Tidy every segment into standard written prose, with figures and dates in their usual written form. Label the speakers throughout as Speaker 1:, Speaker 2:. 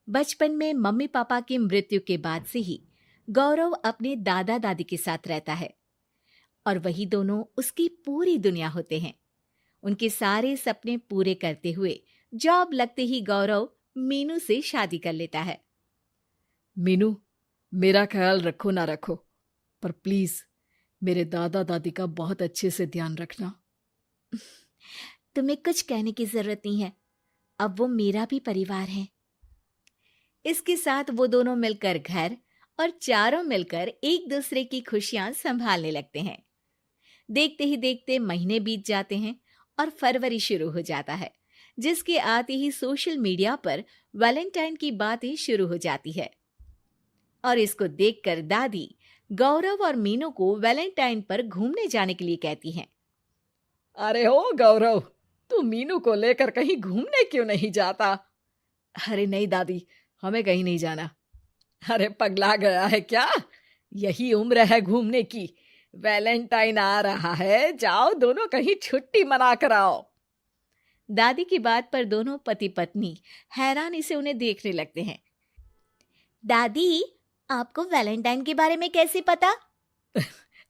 Speaker 1: बचपन में mummy papa की मृत्यु के बाद से ही गौरव अपने दादा दादी के साथ रहता है और वही दोनों उसकी पूरी दुनिया होते हैं। उनके सारे सपने पूरे करते हुए जॉब लगते ही गौरव मीनू से शादी कर लेता है।
Speaker 2: मीनू, मेरा ख्याल रखो ना रखो, पर प्लीज मेरे दादा दादी का बहुत अच्छे से ध्यान रखना।
Speaker 1: तुम्हें कुछ कहने की जरूरत नहीं है, अब वो मेरा भी परिवार है। इसके साथ वो दोनों मिलकर घर और चारों मिलकर एक दूसरे की खुशियां संभालने लगते हैं। देखते ही देखते महीने बीत जाते हैं और फरवरी शुरू हो जाता है, जिसके आते ही सोशल मीडिया पर वैलेंटाइन की बातें शुरू हो जाती है। और इसको देखकर दादी गौरव और मीनू को वैलेंटाइन पर घूमने जाने के लिए कहती हैं।
Speaker 2: अरे हो गौरव, तू मीनू को लेकर कहीं घूमने क्यों नहीं जाता? अरे नहीं दादी, हमें कहीं नहीं जाना। अरे पगला गया है क्या? यही उम्र है घूमने की। वैलेंटाइन आ रहा है, जाओ दोनों कहीं छुट्टी मना कर आओ।
Speaker 1: दादी की बात पर दोनों पति पत्नी हैरानी से उन्हें देखने लगते हैं। दादी, आपको वैलेंटाइन के बारे में कैसे पता?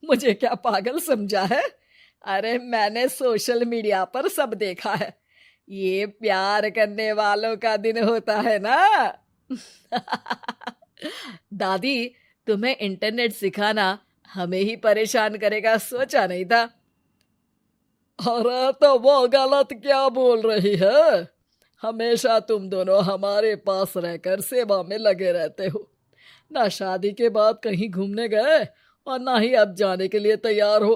Speaker 2: मुझे क्या पागल समझा है? अरे मैंने सोशल मीडिया पर सब देखा है। ये प्यार करने वालों का दिन होता है ना। दादी, तुम्हें इंटरनेट सिखाना हमें ही परेशान करेगा, सोचा नहीं था। अरे तो वो गलत क्या बोल रही है? हमेशा तुम दोनों हमारे पास रहकर सेवा में लगे रहते हो। ना शादी के बाद कहीं घूमने गए और ना ही अब जाने के लिए तैयार हो।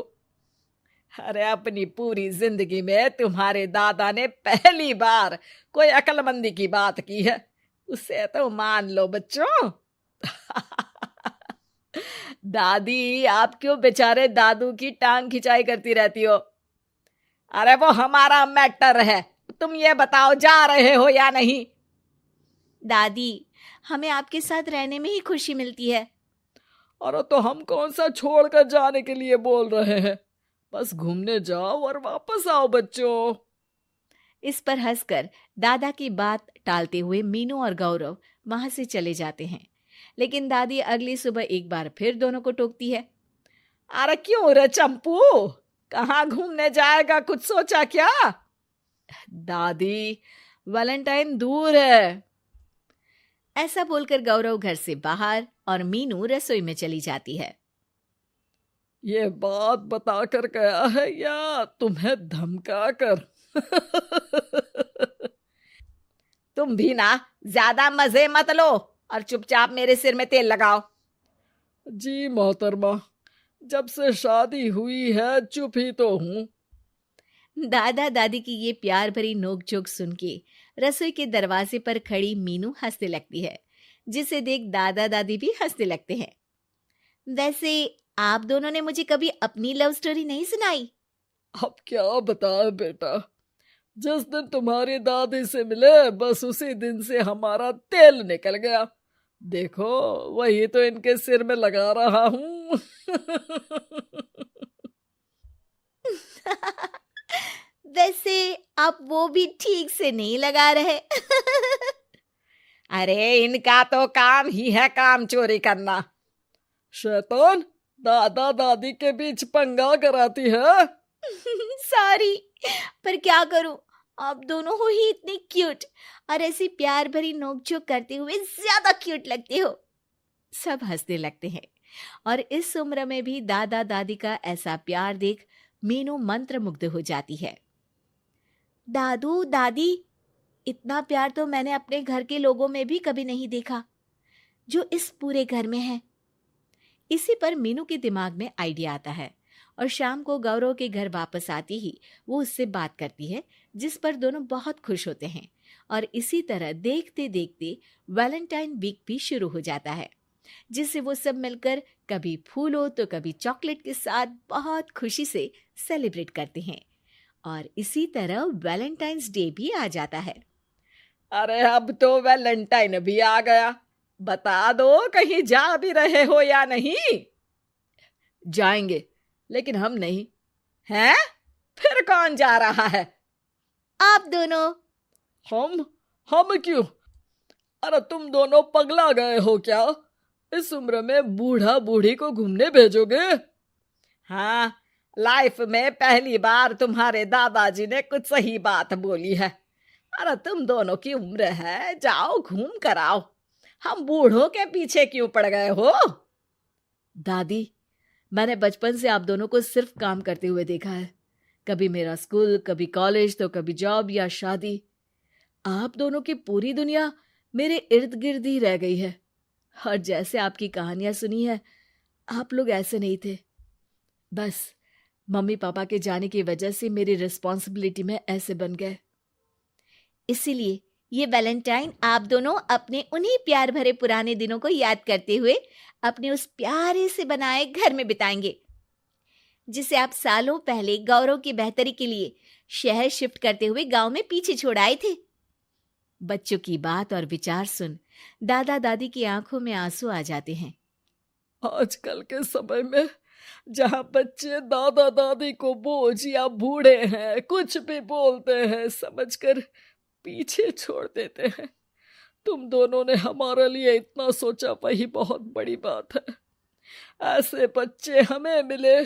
Speaker 2: अरे अपनी पूरी जिंदगी में तुम्हारे दादा ने पहली बार कोई अक्लमंदी की बात की है, उसे तो मान लो बच्चों। दादी, आप क्यों बेचारे दादू की टांग खिंचाई करती रहती हो? अरे वो हमारा मैटर है, तुम ये बताओ जा रहे हो या नहीं?
Speaker 1: दादी, हमें आपके साथ रहने में ही खुशी मिलती है।
Speaker 2: अरे तो हम कौन सा छोड़कर जाने के लिए बोल रहे हैं? बस घूमने जाओ और वापस आओ बच्चों।
Speaker 1: इस पर हंसकर दादा की बात टालते हुए मीनू और गौरव वहां से चले जाते हैं। लेकिन दादी अगली सुबह एक बार फिर दोनों को टोकती है।
Speaker 2: अरे क्यों रे चंपू, कहाँ घूमने जाएगा, कुछ सोचा क्या? दादी, वैलेंटाइन दूर है।
Speaker 1: ऐसा बोलकर गौरव घर से बाहर और मीनू रसोई में चली जाती है।
Speaker 2: ये बात बता कर गया है या तुम्हें धमका कर? तुम भी ना ज्यादा मजे मत लो और चुपचाप मेरे सिर में तेल लगाओ। जी मोहतरमा, जब से शादी हुई है चुप ही तो हूँ।
Speaker 1: दादा दादी की ये प्यार भरी नोकझोंक सुन के रसोई के दरवाजे पर खड़ी मीनू हंसने लगती है, जिसे देख दादा दादी भी हंसने लगते हैं। वैसे आप दोनों ने मुझे कभी अपनी लव स्टोरी नहीं सुनाई।
Speaker 2: अब क्या बताए बेटा, जिस दिन तुम्हारी दादी से मिले बस उसी दिन से हमारा तेल निकल गया। देखो वही तो इनके सिर में लगा रहा हूँ।
Speaker 1: वैसे आप वो भी ठीक से नहीं लगा रहे।
Speaker 2: अरे इनका तो काम ही है काम चोरी करना। शैतान, दादा दादी के बीच पंगा कराती है।
Speaker 1: सॉरी, पर क्या करूं, आप दोनों हो ही इतने क्यूट और ऐसी प्यार भरी नोकझोंक करते हुए ज्यादा क्यूट लगते हो। सब हंसने लगते हैं और इस उम्र में भी दादा दादी का ऐसा प्यार देख मीनू मंत्रमुग्ध हो जाती है। दादू दादी, इतना प्यार तो मैंने अपने घर के लोगों में भी कभी नहीं देखा जो इस पूरे घर में है। इसी पर मीनू के दिमाग में आइडिया आता है और शाम को गौरव के घर वापस आती ही वो उससे बात करती है, जिस पर दोनों बहुत खुश होते हैं। और इसी तरह देखते देखते वैलेंटाइन वीक भी शुरू हो जाता है, जिसे वो सब मिलकर कभी फूलों तो कभी चॉकलेट के साथ बहुत खुशी से सेलिब्रेट करते हैं। और इसी तरह वैलेंटाइंस डे भी आ जाता है।
Speaker 2: अरे अब तो वैलेंटाइन भी आ गया, बता दो कहीं जा भी रहे हो या नहीं? जाएंगे, लेकिन हम नहीं। हैं? फिर कौन जा रहा है?
Speaker 1: आप दोनों।
Speaker 2: हम क्यों? अरे तुम दोनों पगला गए हो क्या? इस उम्र में बूढ़ा बूढ़ी को घूमने भेजोगे? हाँ, लाइफ में पहली बार तुम्हारे दादाजी ने कुछ सही बात बोली है। अरे तुम दोनों की उम्र है, जाओ घूम कर आओ। हम बूढ़ों के पीछे क्यों पड़ गए हो? दादी, मैंने बचपन से आप दोनों को सिर्फ काम करते हुए देखा है। कभी मेरा स्कूल, कभी कॉलेज, तो कभी जॉब या शादी। आप दोनों की पूरी दुनिया मेरे इर्द गिर्द ही रह गई है। और जैसे आपकी कहानियां सुनी है, आप लोग ऐसे नहीं थे। बस मम्मी पापा के जाने की वजह से मेरी रिस्पॉन्सिबिलिटी में ऐसे बन गए।
Speaker 1: इसीलिए ये वैलेंटाइन आप दोनों अपने उन्हीं प्यार भरे पुराने दिनों को याद करते हुए अपने उस प्यारे से बनाए घर में बिताएंगे, जिसे आप सालों पहले गौरव की बेहतरी के लिए शहर शिफ्ट करते हुए गांव में पीछे छोड़ आए थे। बच्चों की बात और विचार सुन दादा दादी की आंखों में आंसू आ जाते हैं।
Speaker 2: आजकल के समय में जहाँ बच्चे दादा दादी को बोझ या बूढ़े हैं कुछ भी बोलते हैं समझकर पीछे छोड़ देते हैं। तुम दोनों ने हमारे लिए इतना सोचा, वही बहुत बड़ी बात है। ऐसे बच्चे हमें मिले,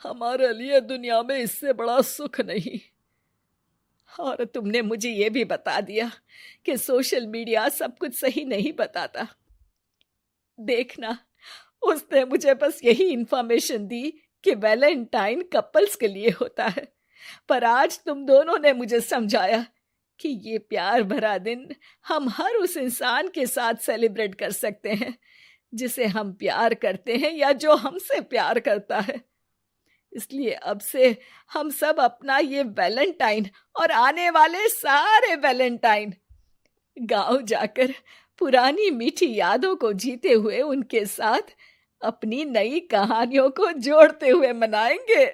Speaker 2: हमारे लिए दुनिया में इससे बड़ा सुख नहीं। और तुमने मुझे ये भी बता दिया कि सोशल मीडिया सब कुछ सही नहीं बताता। देखना, उसने मुझे बस यही इंफॉर्मेशन दी कि वैलेंटाइन कपल्स के लिए होता है, पर आज तुम दोनों ने मुझे समझाया कि ये प्यार भरा दिन हम हर उस इंसान के साथ सेलिब्रेट कर सकते हैं जिसे हम प्यार करते हैं या जो हमसे प्यार करता है। इसलिए अब से हम सब अपना ये वैलेंटाइन और आने वाले सारे वैलेंटाइन गांव जाकर पुरानी मीठी यादों को जीते हुए उनके साथ अपनी नई कहानियों को जोड़ते हुए मनाएंगे।